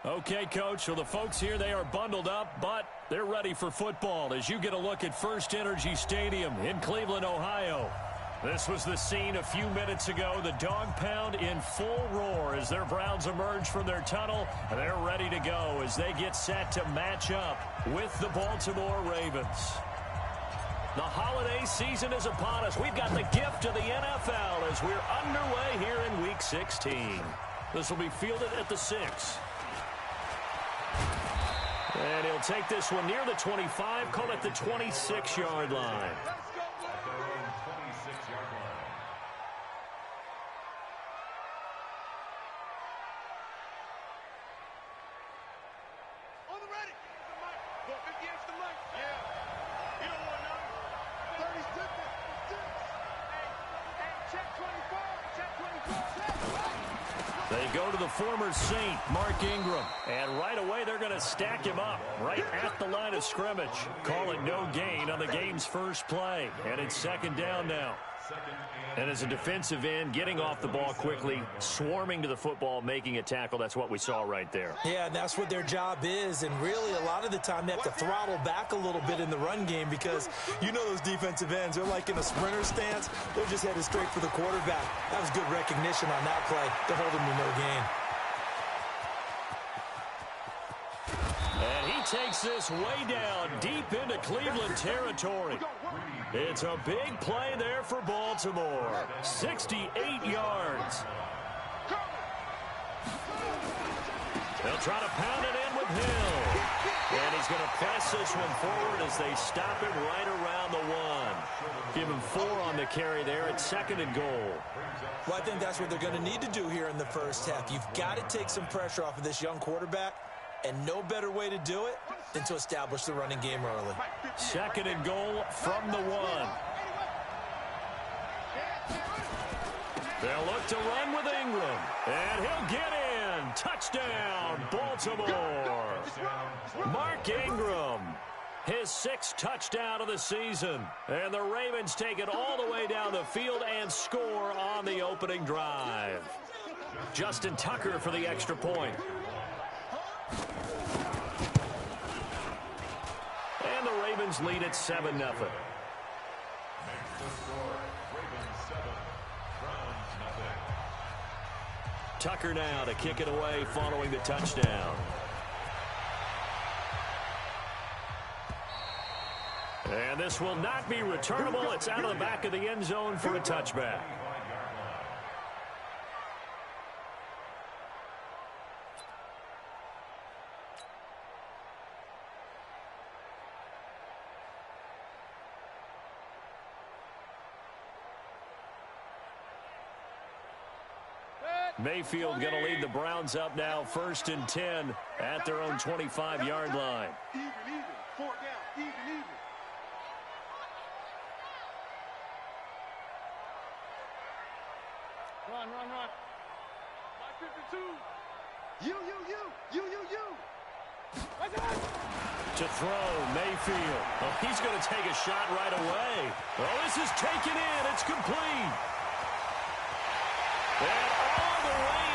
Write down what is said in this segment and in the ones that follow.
Okay, Coach, so the folks here, they are bundled up, but they're ready for football as you get a look at First Energy Stadium in Cleveland, Ohio. This was the scene a few minutes ago. The dog pound in full roar as their Browns emerge from their tunnel. They're ready to go as they get set to match up with the Baltimore Ravens. The holiday season is upon us. We've got the gift of the NFL as we're underway here in Week 16. This will be fielded at the 6. And he'll take this one near the 25, call it the 26-yard line. They go to the former Saint, Mark Ingram. And right away, they're going to stack him up right at the line of scrimmage. Call it no gain on the game's first play. And it's second down now. And as a defensive end, getting off the ball quickly, swarming to the football, making a tackle, that's what we saw right there. Yeah, and that's what their job is. And really, a lot of the time, they have to throttle back a little bit in the run game because you know those defensive ends, they're like in a sprinter stance. They're just headed straight for the quarterback. That was good recognition on that play to hold him to no gain. And he takes this way down, deep into Cleveland territory. It's a big play there for Baltimore. 68 yards. They'll try to pound it in with Hill. And he's going to press this one forward as they stop him right around the 1. Give him 4 on the carry there at 2nd and goal. Well, I think that's what they're going to need to do here in the first half. You've got to take some pressure off of this young quarterback. And no better way to do it than to establish the running game early. 2nd and goal from the 1. They'll look to run with Ingram. And he'll get in. Touchdown, Baltimore. Mark Ingram, his 6th touchdown of the season. And the Ravens take it all the way down the field and score on the opening drive. Justin Tucker for the extra point. And the Ravens lead at 7-0. Tucker now to kick it away following the touchdown. And this will not be returnable. It's out of the back of the end zone for a touchback. Mayfield going to lead the Browns up now, 1st and 10 at their own 25-yard line. Even, 4 down, even. Run. My 52. You. To throw, Mayfield. Oh, he's going to take a shot right away. Oh, this is taken in. It's complete. And all the way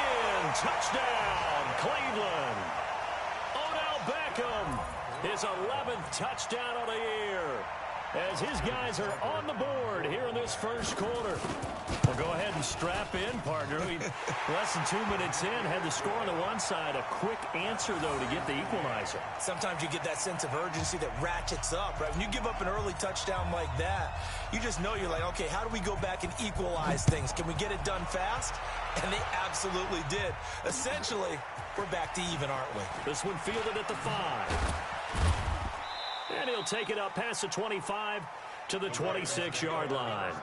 in. Touchdown, Cleveland. Odell Beckham, his 11th touchdown of the year. As his guys are on the board here in this first quarter. Well, go ahead and strap in, partner. Less than 2 minutes in, had the score on the one side. A quick answer, though, to get the equalizer. Sometimes you get that sense of urgency that ratchets up, right? When you give up an early touchdown like that, you just know you're like, okay, how do we go back and equalize things? Can we get it done fast? And they absolutely did. Essentially, we're back to even, aren't we? This one fielded at the 5. And he'll take it up past the 25 to the 26-yard line.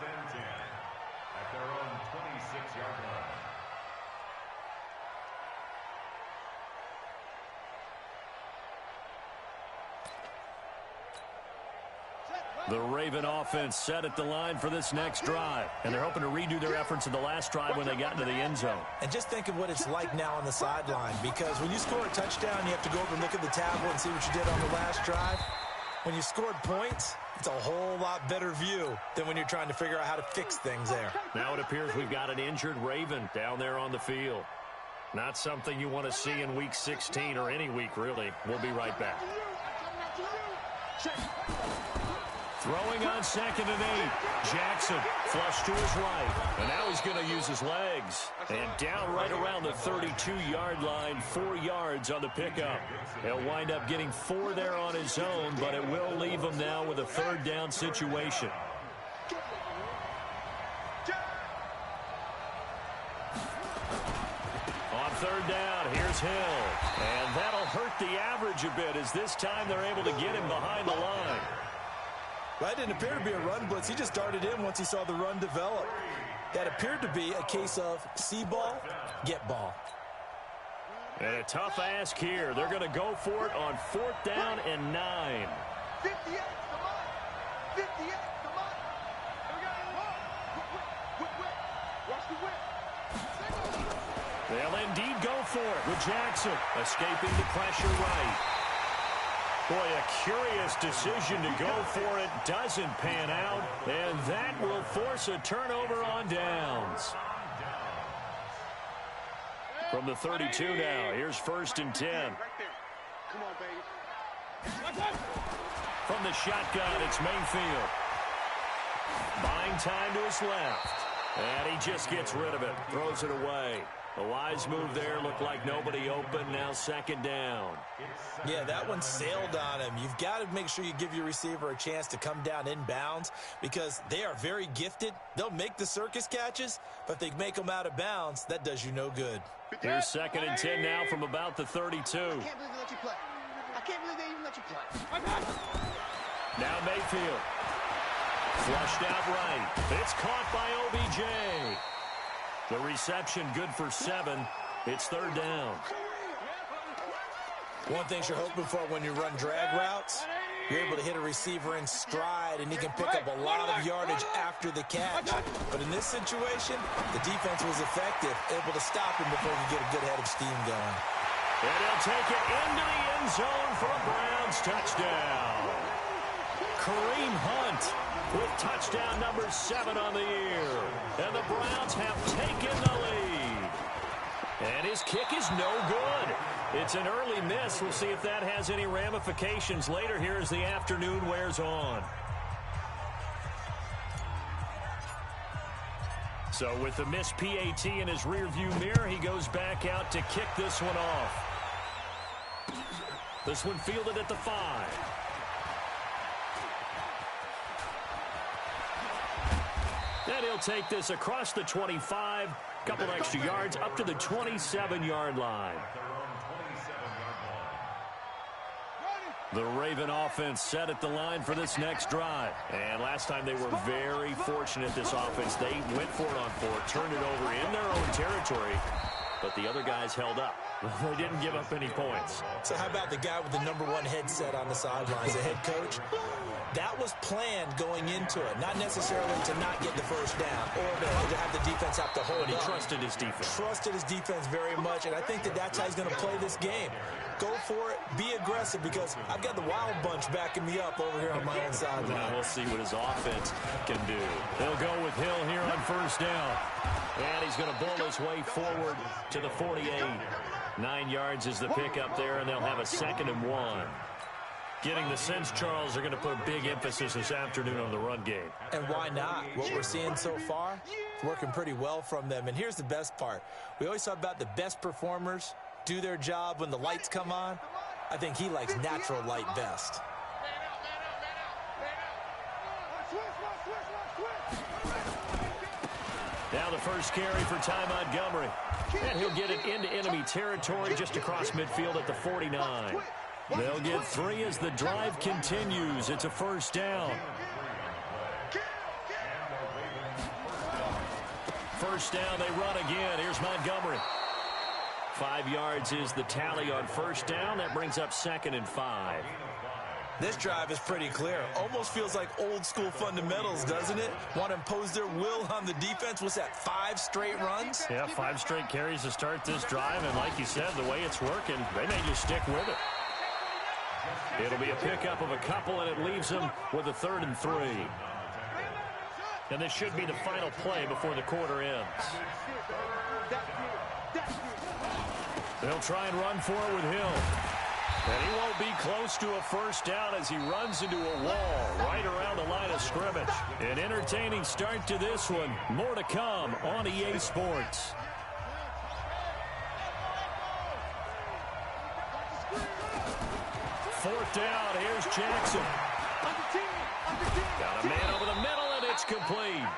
The Raven offense set at the line for this next drive. And they're hoping to redo their efforts in the last drive when they got into the end zone. And just think of what it's like now on the sideline. Because when you score a touchdown, you have to go over and look at the tablet and see what you did on the last drive. When you scored points, it's a whole lot better view than when you're trying to figure out how to fix things there. Now it appears we've got an injured Raven down there on the field. Not something you want to see in Week 16 or any week, really. We'll be right back. Throwing on 2nd and 8. Jackson flush to his right. And now he's going to use his legs. And down right around the 32-yard line, 4 yards on the pickup. He'll wind up getting 4 there on his own, but it will leave him now with a 3rd down situation. On 3rd down, here's Hill. And that'll hurt the average a bit as this time they're able to get him behind the line. That didn't appear to be a run blitz. He just darted in once he saw the run develop. That appeared to be a case of see ball, get ball. And a tough ask here. They're going to go for it on 4th down and 9. 58, come on. 58, come on. Watch the whip. They'll indeed go for it with Jackson escaping the pressure right. Boy, a curious decision to go for it. Doesn't pan out, and that will force a turnover on downs. From the 32 now, here's 1st and 10. Right there. Come on, baby. From the shotgun, it's Mayfield. Buying time to his left. And he just gets rid of it, throws it away. A wise move there, looked like nobody open, now 2nd down. Yeah, that one sailed on him. You've got to make sure you give your receiver a chance to come down inbounds because they are very gifted. They'll make the circus catches, but if they make them out of bounds, that does you no good. Here's 2nd and 10 now from about the 32. I can't believe they let you play. I can't believe they even let you play. Now Mayfield. Flushed out right. It's caught by OBJ. The reception good for 7. It's 3rd down. One thing you're hoping for when you run drag routes, you're able to hit a receiver in stride, and he can pick up a lot of yardage after the catch. But in this situation, the defense was effective, able to stop him before he could get a good head of steam going. And he'll take it into the end zone for a Browns touchdown. Kareem Hunt with touchdown number 7 on the year. And the Browns have taken the lead. And his kick is no good. It's an early miss. We'll see if that has any ramifications later here as the afternoon wears on. So with the missed PAT in his rearview mirror, he goes back out to kick this one off. This one fielded at the 5. And he'll take this across the 25, couple extra yards up to the 27-yard line. The Raven offense set at the line for this next drive. And last time they were very fortunate, this offense. They went for it on 4, turned it over in their own territory, but the other guys held up. They didn't give up any points. So how about the guy with the number 1 headset on the sidelines, the head coach? That was planned going into it, not necessarily to not get the first down or to have the defense have to hold But he up. trusted his defense. Trusted his defense very much, and I think that's how he's going to play this game. Go for it, be aggressive, because I've got the wild bunch backing me up over here on my own sideline. Now we'll see what his offense can do. They'll go with Hill here on 1st down. And he's going to bull his way forward to the 48. 9 yards is the pickup there, and they'll have a 2nd and 1. Getting the sense, Charles, are going to put a big emphasis this afternoon on the run game. And why not? What we're seeing so far, it's working pretty well from them. And here's the best part. We always talk about the best performers do their job when the lights come on. I think he likes natural light best. Now the first carry for Ty Montgomery. And he'll get it into enemy territory just across midfield at the 49. They'll get 3 as the drive continues. It's a 1st down. 1st down, they run again. Here's Montgomery. 5 yards is the tally on 1st down. That brings up 2nd and 5. This drive is pretty clear. Almost feels like old school fundamentals, doesn't it? Want to impose their will on the defense. What's that, 5 straight runs? Yeah, 5 straight carries to start this drive. And like you said, the way it's working, they may just stick with it. It'll be a pickup of a couple, and it leaves them with a 3rd and 3. And this should be the final play before the quarter ends. They'll try and run for it with Hill. And he won't be close to a first down as he runs into a wall right around the line of scrimmage. An entertaining start to this one. More to come on EA Sports. Fourth down. Here's Jackson. Got a man over the middle, and it's complete.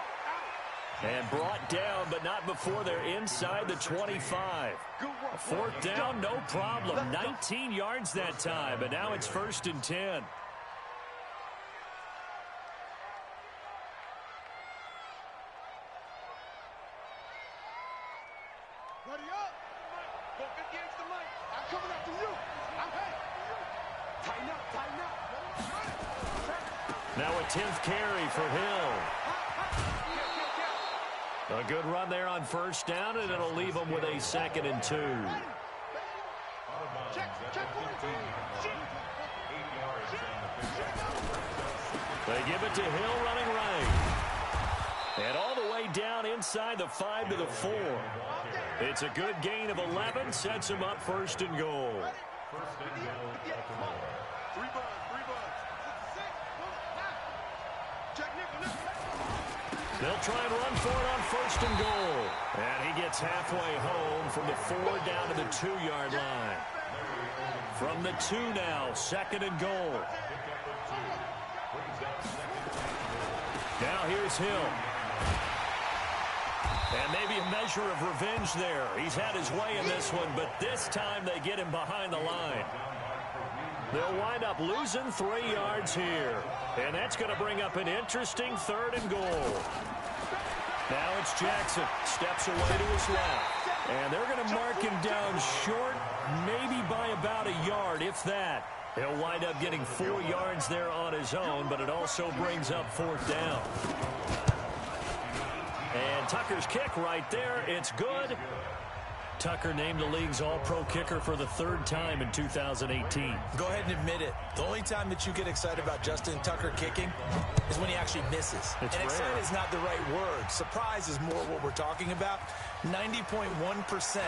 And brought down, but not before they're inside the 25. Fourth down, no problem. 19 yards that time, but now it's 1st and 10. Ready up. Go 50 extra Mike. I'm coming after you. I'm hey. Tighten up, tighten up. Now a 10th carry for Hill. A good run there on first down, and it'll leave them with a 2nd and 2. They give it to Hill running right. And all the way down inside the 5 to the 4. It's a good gain of 11, sets him up 1st and goal. They'll try and run for it on 1st and goal. And he gets halfway home from the 4 down to the 2-yard line. From the 2 now, 2nd and goal. Now here's Hill. And maybe a measure of revenge there. He's had his way in this one, but this time they get him behind the line. They'll wind up losing 3 yards here. And that's going to bring up an interesting 3rd and goal. Now it's Jackson. Steps away to his left. And they're going to mark him down short, maybe by about a yard, if that. He'll wind up getting 4 yards there on his own, but it also brings up 4th down. And Tucker's kick right there. It's good. Tucker named the league's all-pro kicker for the 3rd time in 2018. Go ahead and admit it. The only time that you get excited about Justin Tucker kicking is when he actually misses. It's and rare. excited is not the right word. Surprise is more what we're talking about. 90.1%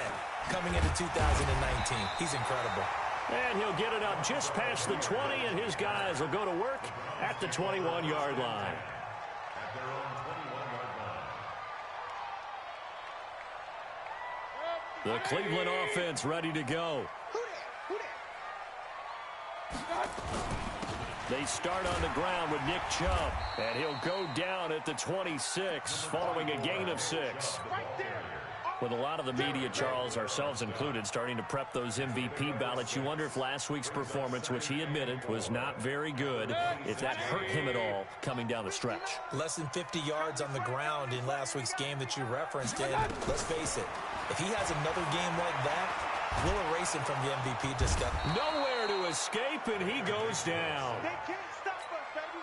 coming into 2019. He's incredible. And he'll get it up just past the 20, and his guys will go to work at the 21-yard line. The Cleveland offense ready to go. They start on the ground with Nick Chubb, and he'll go down at the 26 following a gain of 6. With a lot of the media, Charles, ourselves included, starting to prep those MVP ballots, you wonder if last week's performance, which he admitted was not very good, if that hurt him at all coming down the stretch. Less than 50 yards on the ground in last week's game that you referenced, and let's face it, if he has another game like that, we'll erase him from the MVP discussion. Nowhere to escape, and he goes down.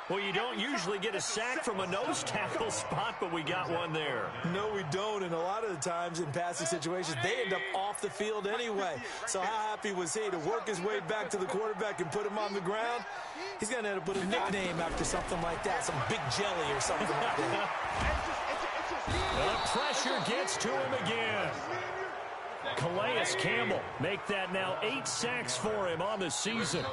Well, you don't usually get a sack from a nose tackle spot, but we got one there. No, we don't, and a lot of the times in passing situations, they end up off the field anyway. So how happy was he to work his way back to the quarterback and put him on the ground? He's going to have to put a nickname after something like that, some Big Jelly or something like that. The pressure gets to him again. Calais Campbell make that now 8 sacks for him on the season.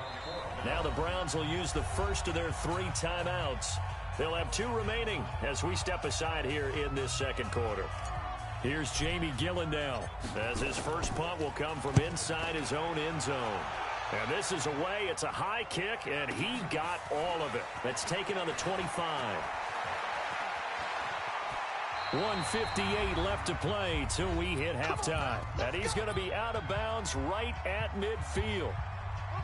Now the Browns will use the first of their 3 timeouts. They'll have 2 remaining as we step aside here in this 2nd quarter. Here's Jamie Gillen now, as his first punt will come from inside his own end zone. And this is away. It's a high kick, and he got all of it. That's taken on the 25. 1:58 left to play till we hit halftime. And he's going to be out of bounds right at midfield.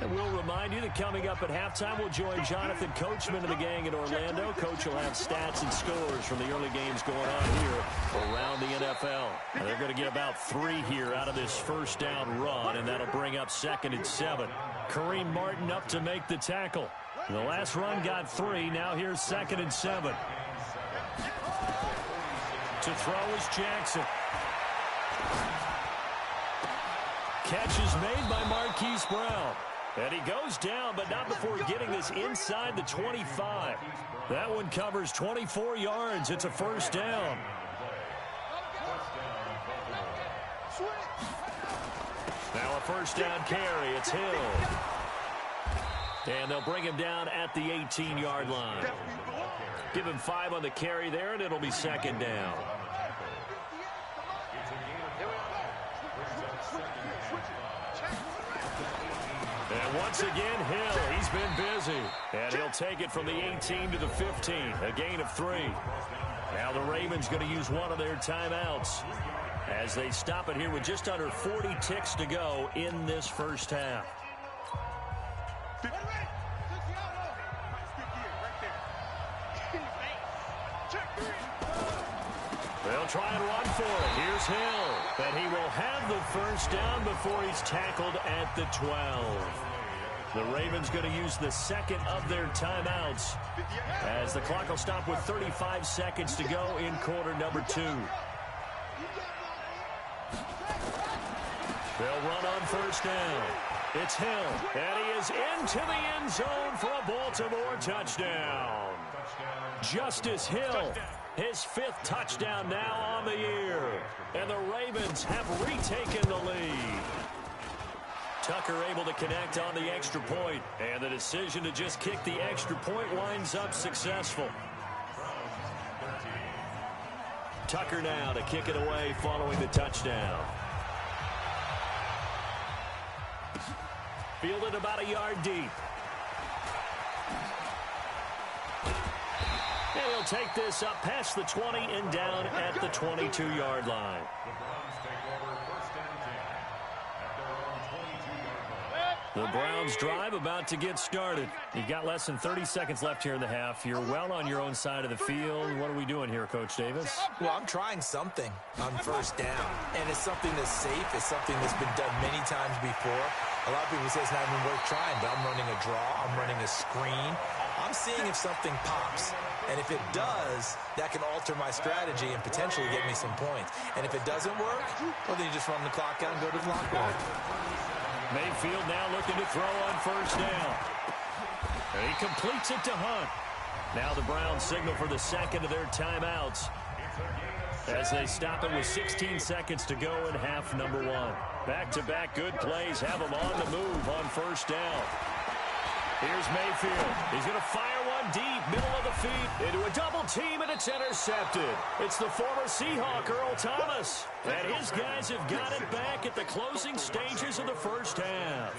And we'll remind you that coming up at halftime, we'll join Jonathan Coachman of the gang in Orlando. Coach will have stats and scores from the early games going on here around the NFL. And they're going to get about 3 here out of this first down run, and that'll bring up 2nd and 7. Kareem Martin up to make the tackle. The last run got 3. Now here's 2nd and 7. To throw is Jackson. Catch is made by Marquise Brown. And he goes down, but not before getting this inside the 25. That one covers 24 yards. It's a first down. Now first down carry. It's Hill. And they'll bring him down at the 18-yard line. Give him 5 on the carry there, and it'll be second down. And once again, Hill, he's been busy. And he'll take it from the 18 to the 15, a gain of 3. Now the Ravens going to use one of their timeouts as they stop it here with just under 40 ticks to go in this first half. They'll try and run for it. Here's Hill. And he will have the first down before he's tackled at the 12. The Ravens going to use the second of their timeouts as the clock will stop with 35 seconds to go in quarter number 2. They'll run on first down. It's Hill, and he is into the end zone for a Baltimore touchdown. Justice Hill, his 5th touchdown now on the year. And the Ravens have retaken the lead. Tucker able to connect on the extra point, and the decision to just kick the extra point winds up successful. Tucker now to kick it away following the touchdown. Fielded about a yard deep. And he'll take this up past the 20 and down at the 22-yard line. The Browns drive about to get started. You've got less than 30 seconds left here in the half. You're well on your own side of the field. What are we doing here, Coach Davis? Well, I'm trying something on first down, and it's something that's safe. It's something that's been done many times before. A lot of people say it's not even worth trying, but I'm running a draw. I'm running a screen. I'm seeing if something pops. And if it does, that can alter my strategy and potentially get me some points. And if it doesn't work, well, then you just run the clock out and go to the locker room. Mayfield now looking to throw on first down. And he completes it to Hunt. Now the Browns signal for the second of their timeouts as they stop it with 16 seconds to go in half number 1. Back-to-back good plays have them on the move on first down. Here's Mayfield. He's going to fire one deep, middle of the feet, into a double team, and it's intercepted. It's the former Seahawk, Earl Thomas. And his guys have got it back at the closing stages of the first half.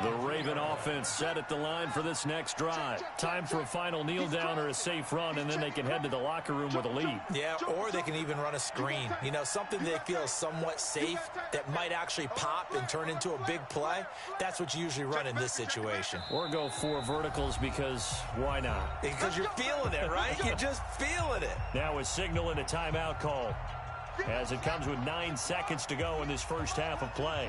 The Raven offense set at the line for this next drive. Time for a final kneel down or a safe run, and then they can head to the locker room with a lead. Yeah, or they can even run a screen. You know, something they feel is somewhat safe that might actually pop and turn into a big play. That's what you usually run in this situation. Or go 4 verticals because why not? Because you're feeling it, right? You're just feeling it. Now a signal and a timeout call as it comes with 9 seconds to go in this first half of play.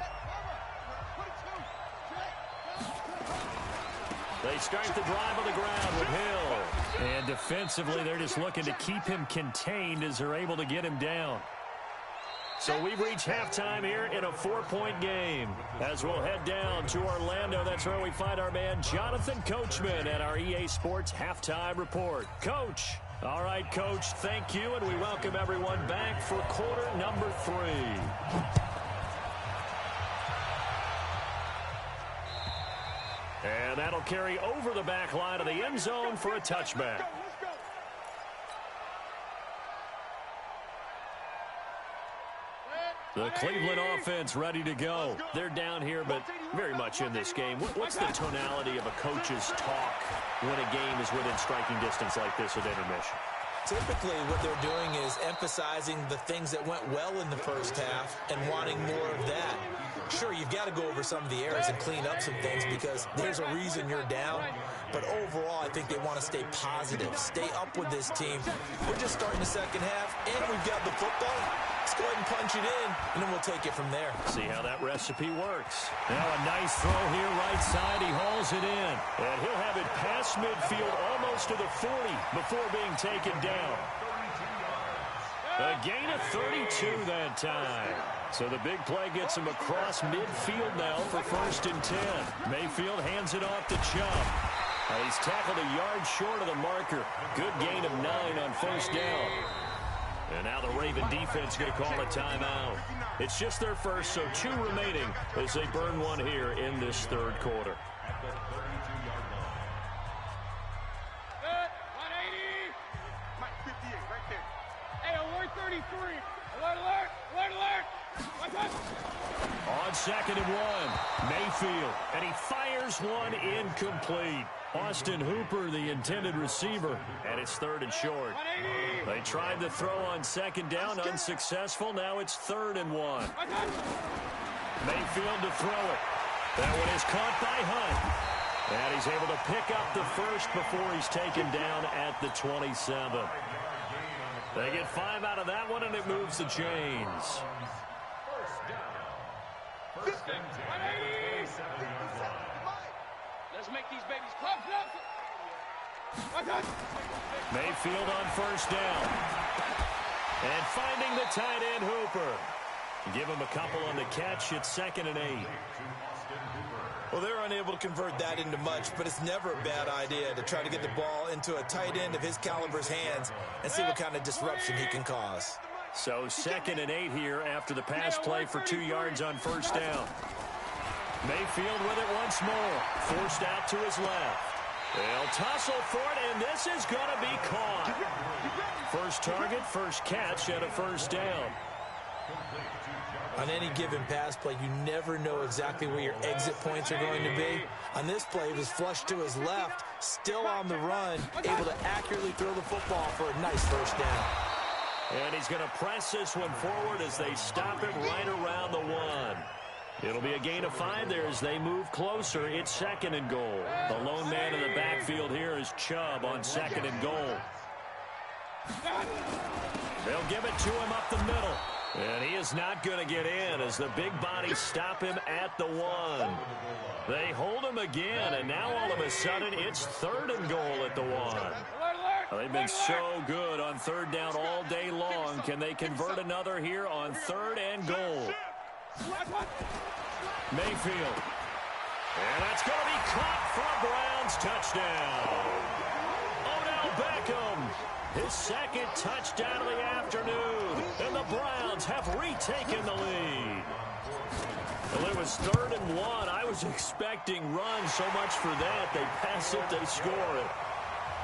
They start the drive on the ground with Hill. And defensively, they're just looking to keep him contained as they're able to get him down. So we've reached halftime here in a 4-point game. As we'll head down to Orlando, that's where we find our man Jonathan Coachman at our EA Sports Halftime Report. Coach. All right, Coach, thank you, and we welcome everyone back for quarter number 3. And that'll carry over the back line of the end zone for a touchback. The Cleveland offense ready to go. They're down here, but very much in this game. What's the tonality of a coach's talk when a game is within striking distance like this at intermission? Typically, what they're doing is emphasizing the things that went well in the first half and wanting more of that. Sure, you've got to go over some of the errors and clean up some things because there's a reason you're down. But overall, I think they want to stay positive, stay up with this team. We're just starting the second half, and we've got the football. Let's go ahead and punch it in, and then we'll take it from there. See how that recipe works. Now a nice throw here, right side. He hauls it in, and he'll have it past midfield almost to the 40 before being taken down. A gain of 32 that time. So the big play gets him across midfield now for 1st and 10. Mayfield hands it off to Chubb. He's tackled a yard short of the marker. Good gain of 9 on 1st down. And now the Raven defense going to call a timeout. It's just their first, so 2 remaining as they burn one here in this third quarter. Good. 180. Mike, 58, right there. Hey, alert 33. Alert, alert, alert, alert. What's up? On 2nd and 1, Mayfield, and he fires one incomplete. Austin Hooper, the intended receiver, and it's 3rd and short. 180. They tried to throw on 2nd down, unsuccessful. Now it's 3rd and 1. Mayfield to throw it. That one is caught by Hunt. And he's able to pick up the first before he's taken down at the 27. They get 5 out of that one, and it moves the chains. Let's make these babies clap. Mayfield on 1st down. And finding the tight end, Hooper. Give him a couple on the catch. It's 2nd and 8. Well, they're unable to convert that into much, but it's never a bad idea to try to get the ball into a tight end of his caliber's hands and see what kind of disruption he can cause. So 2nd and 8 here after the pass play for 2 yards on 1st down. Mayfield with it once more. Forced out to his left. They'll tussle for it, and this is going to be caught. First target, first catch, and a 1st down. On any given pass play, you never know exactly where your exit points are going to be. On this play, it was flushed to his left, still on the run, able to accurately throw the football for a nice 1st down. And he's going to press this one forward as they stop it right around the 1. It'll be a gain of 5 there as they move closer. It's 2nd and goal. The lone man in the backfield here is Chubb on 2nd and goal. They'll give it to him up the middle. And he is not going to get in as the big bodies stop him at the 1. They hold him again, and now all of a sudden it's 3rd and goal at the 1. They've been so good on 3rd down all day long. Can they convert another here on 3rd and goal? Mayfield. And that's going to be caught for a Browns touchdown. Odell Beckham. His 2nd touchdown of the afternoon. And the Browns have retaken the lead. Well, it was 3rd and 1. I was expecting runs so much for that. They pass it, they score it.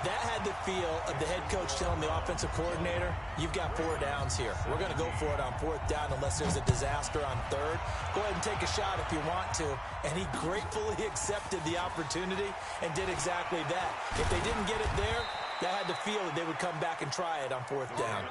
That had the feel of the head coach telling the offensive coordinator, you've got 4 downs here. We're going to go for it on 4th down unless there's a disaster on 3rd. Go ahead and take a shot if you want to. And he gratefully accepted the opportunity and did exactly that. If they didn't get it there, that had the feel that they would come back and try it on 4th down.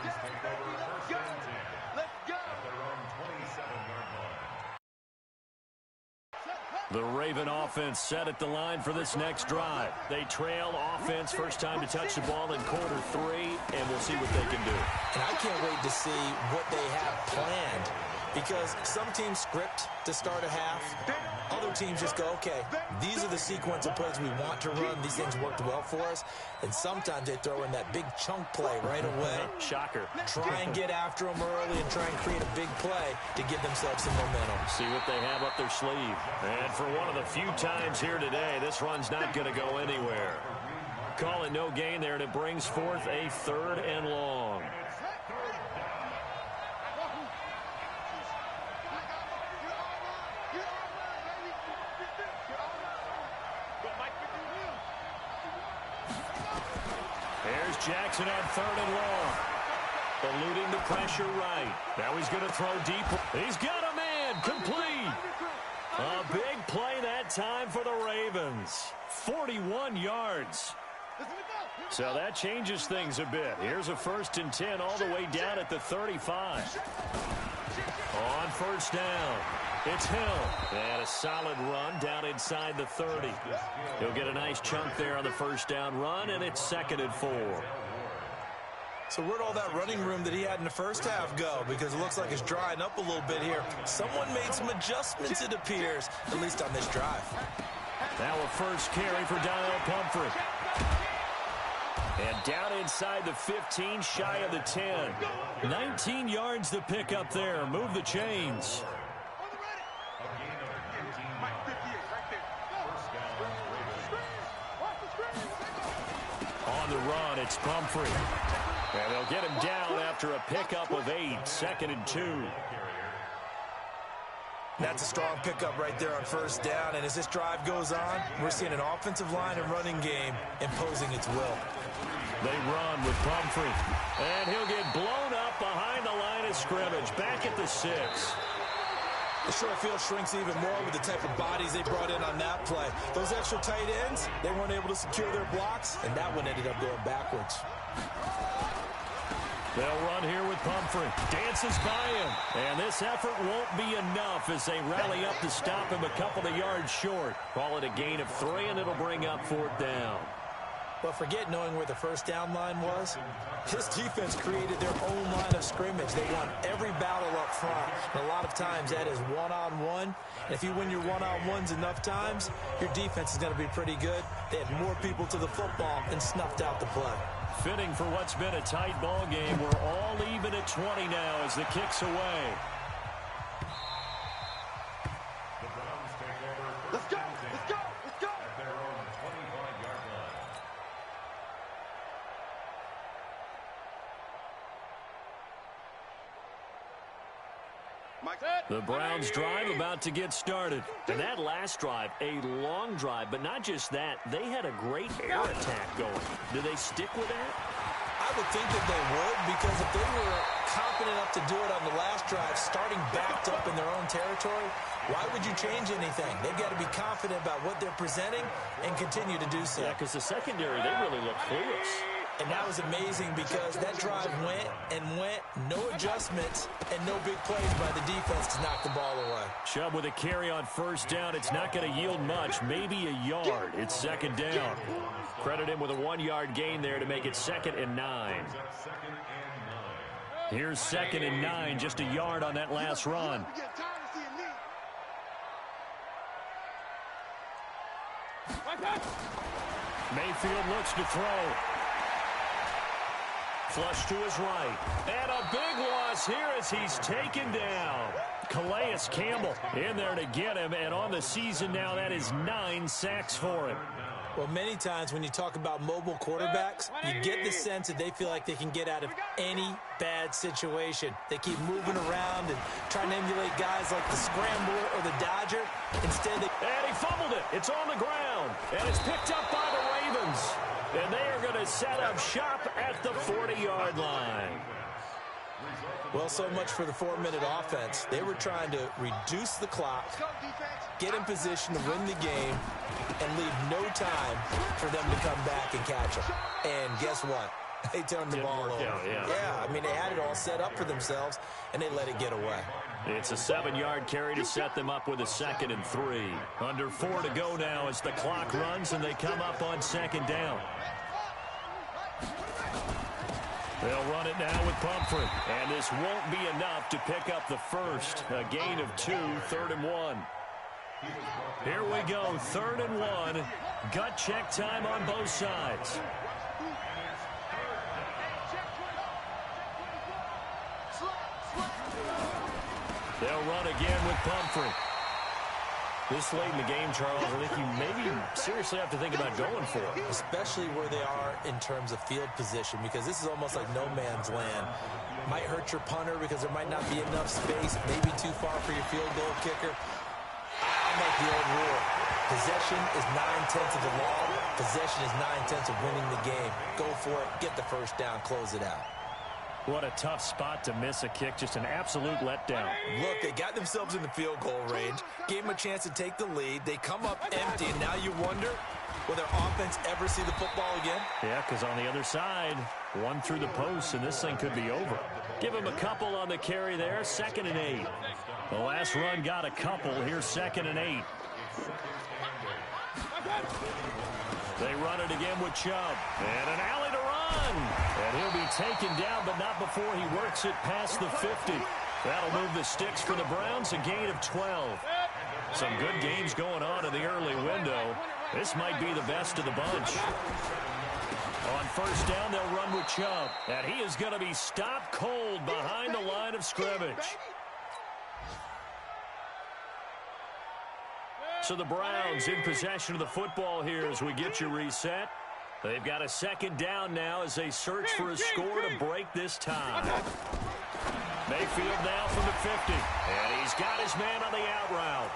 The Raven offense set at the line for this next drive. They trail offense, first time to touch the ball in quarter 3, and we'll see what they can do. And I can't wait to see what they have planned, because some teams script to start a half. Other teams just go, okay, these are the sequence of plays we want to run. These things worked well for us. And sometimes they throw in that big chunk play right away. Shocker. Try and get after them early and try and create a big play to give themselves some momentum. See what they have up their sleeve. And for one of the few times here today, this run's not going to go anywhere. Call it no gain there, and it brings forth a 3rd and long. There's Jackson on 3rd and long. Eluding the pressure right. Now he's going to throw deep. He's got a man. Complete. A big play that time for the Ravens. 41 yards. So that changes things a bit. Here's a 1st and 10 all the way down at the 35. On 1st down, it's Hill. And a solid run down inside the 30. He'll get a nice chunk there on the 1st down run, and it's 2nd and 4. So where'd all that running room that he had in the first half go? Because it looks like it's drying up a little bit here. Someone made some adjustments, it appears, at least on this drive. Now a first carry for Donnell Pumphrey. And down inside the 15, shy of the 10. 19 yards to pick up there. Move the chains. On the run, it's Pumphrey. And they'll get him down after a pickup of 8, 2nd and 2. That's a strong pickup right there on first down. And as this drive goes on, we're seeing an offensive line and running game imposing its will. They run with Pumphrey. And he'll get blown up behind the line of scrimmage. Back at the 6. The short field shrinks even more with the type of bodies they brought in on that play. Those extra tight ends, they weren't able to secure their blocks, and that one ended up going backwards. They'll run here with Pumphrey. Dances by him. And this effort won't be enough as they rally up to stop him a couple of yards short. Call it a gain of 3, and it'll bring up 4th down. But forget knowing where the first down line was. This defense created their own line of scrimmage. They won every battle up front. And a lot of times that is one-on-one. And if you win your one-on-ones enough times, your defense is going to be pretty good. They had more people to the football and snuffed out the play. Fitting for what's been a tight ball game. We're all even at 20 now as the kick's away. Let's go! Let's go! Let's go! At their own 25-yard line. The Browns drive about to get started. And that last drive, a long drive, but not just that. They had a great air attack going. Do they stick with that? I would think that they would, because if they were confident enough to do it on the last drive, starting backed up in their own territory, why would you change anything? They've got to be confident about what they're presenting and continue to do so. Yeah, because the secondary, they really look clueless. And that was amazing because that drive went and went, no adjustments, and no big plays by the defense to knock the ball away. Chubb with a carry on first down. It's not going to yield much, maybe a yard. It's 2nd down. Credit him with a 1-yard gain there to make it 2nd and 9. Here's 2nd and 9, just a yard on that last run. Mayfield looks to throw. Flush to his right. And a big loss here as he's taken down. Calais Campbell in there to get him. And on the season now, that is 9 sacks for him. Well, many times when you talk about mobile quarterbacks, you get the sense that they feel like they can get out of any bad situation. They keep moving around and trying to emulate guys like the Scrambler or the Dodger. Instead, And he fumbled it. It's on the ground. And it's picked up by the Ravens. And they are going to set up shop at the 40-yard line. well, so much for the 4-minute offense. They were trying to reduce the clock, get in position to win the game, and leave no time for them to come back and catch them. And guess what? They turned the ball over. Yeah, I mean, they had it all set up for themselves, and they let it get away. It's a 7-yard carry to set them up with a 2nd and 3. Under 4 to go now as the clock runs, and they come up on 2nd down. They'll run it now with Pumphrey. And this won't be enough to pick up the first. A gain of 2, 3rd and 1. Here we go, 3rd and 1. Gut check time on both sides. They'll run again with Pumphrey. This late in the game, Charles, I think you maybe seriously have to think about going for it. Especially where they are in terms of field position, because this is almost like no man's land. Might hurt your punter because there might not be enough space, maybe too far for your field goal kicker. I like the old rule. Possession is 9/10 of the law. Possession is 9/10 of winning the game. Go for it, get the first down, close it out. What a tough spot to miss a kick. Just an absolute letdown. Look, they got themselves in the field goal range, gave them a chance to take the lead. They come up empty, and now you wonder, will their offense ever see the football again? Yeah, because on the other side, one through the post, and this thing could be over. Give him a couple on the carry there, 2nd and 8. The last run got a couple. Here's 2nd and 8. They run it again with Chubb. And an alley to run. And he'll be taken down, but not before he works it past the 50. That'll move the sticks for the Browns, a gain of 12. Some good games going on in the early window. This might be the best of the bunch. On first down, they'll run with Chubb. And he is going to be stopped cold behind the line of scrimmage. So the Browns in possession of the football here as we get you reset. They've got a second down now as they search for a score to break this tie. Mayfield now from the 50. And he's got his man on the out route.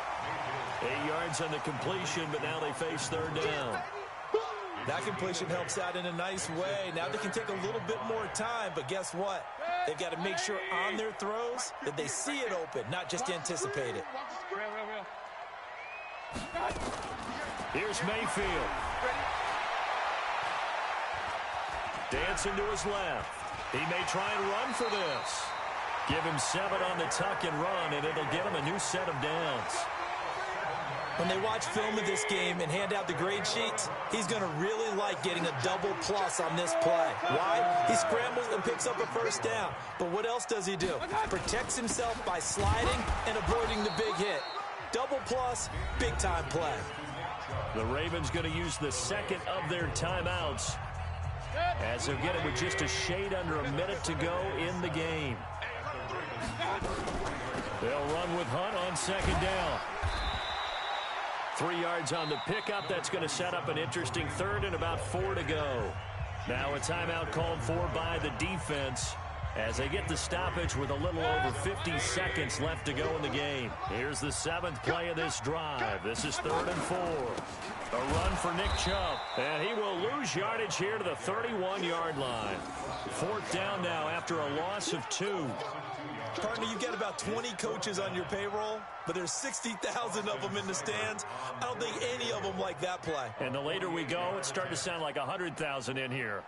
8 yards on the completion, but now they face third down. That completion helps out in a nice way. Now they can take a little bit more time, but guess what? They've got to make sure on their throws that they see it open, not just anticipate it. Here's Mayfield. Dancing to his left. He may try and run for this. Give him 7 on the tuck and run, and it'll get him a new set of downs. When they watch film of this game and hand out the grade sheets, he's going to really like getting a double plus on this play. Why? He scrambles and picks up a first down. But what else does he do? Protects himself by sliding and avoiding the big hit. Double plus, big-time play. The Ravens going to use the second of their timeouts as they'll get it with just a shade under a minute to go in the game. They'll run with Hunt on second down. 3 yards on the pickup. That's going to set up an interesting third and about 4 to go. Now a timeout called for by the defense as they get the stoppage with a little over 50 seconds left to go in the game. Here's the 7th play of this drive. This is 3rd and 4. A run for Nick Chubb, and he will lose yardage here to the 31-yard line. 4th down now after a loss of 2. Partner, you've got about 20 coaches on your payroll, but there's 60,000 of them in the stands. I don't think any of them like that play. And the later we go, it's starting to sound like 100,000 in here.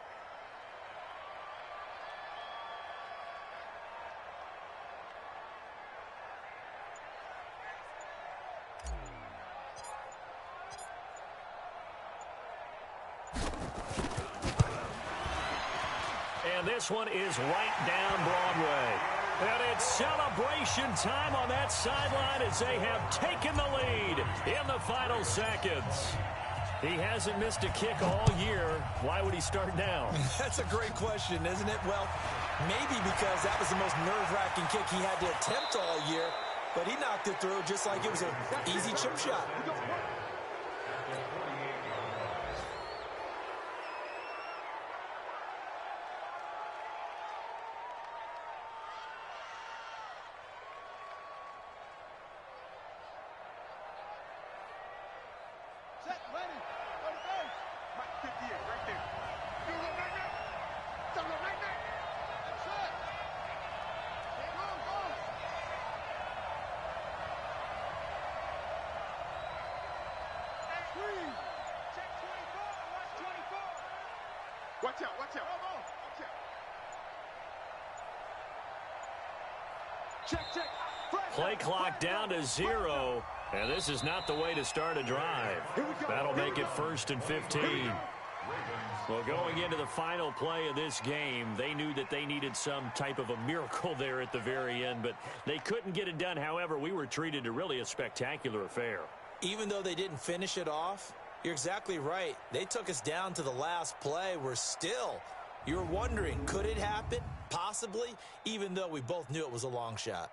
And this one is right down Broadway. And it's celebration time on that sideline as they have taken the lead in the final seconds. He hasn't missed a kick all year. Why would he start now? That's a great question, isn't it? Well, maybe because that was the most nerve-wracking kick he had to attempt all year, but he knocked it through just like it was an easy chip shot. Watch out, watch out. Check, check. Play clock down to 0, and this is not the way to start a drive. That'll make it 1st and 15. Well, going into the final play of this game, they knew that they needed some type of a miracle there at the very end, but they couldn't get it done. However, we were treated to really a spectacular affair. Even though they didn't finish it off, you're exactly right. They took us down to the last play. You're wondering, could it happen? Possibly, even though we both knew it was a long shot.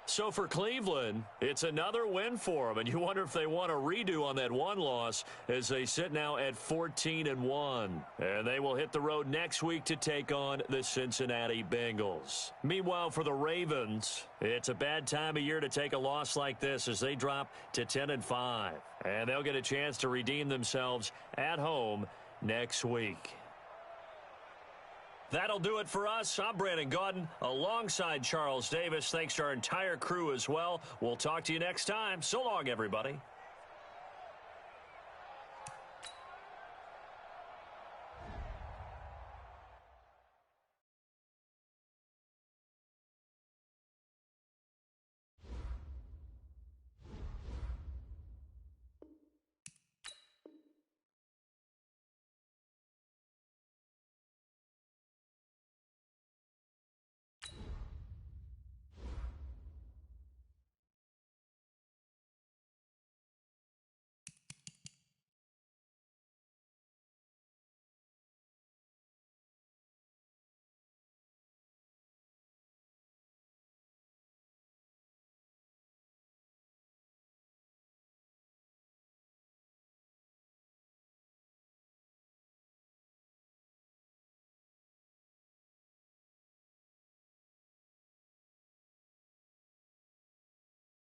So for Cleveland, it's another win for them, and you wonder if they want a redo on that one loss as they sit now at 14-1. And they will hit the road next week to take on the Cincinnati Bengals. Meanwhile, for the Ravens, it's a bad time of year to take a loss like this as they drop to 10-5. And they'll get a chance to redeem themselves at home next week. That'll do it for us. I'm Brandon Gaudin alongside Charles Davis. Thanks to our entire crew as well. We'll talk to you next time. So long, everybody.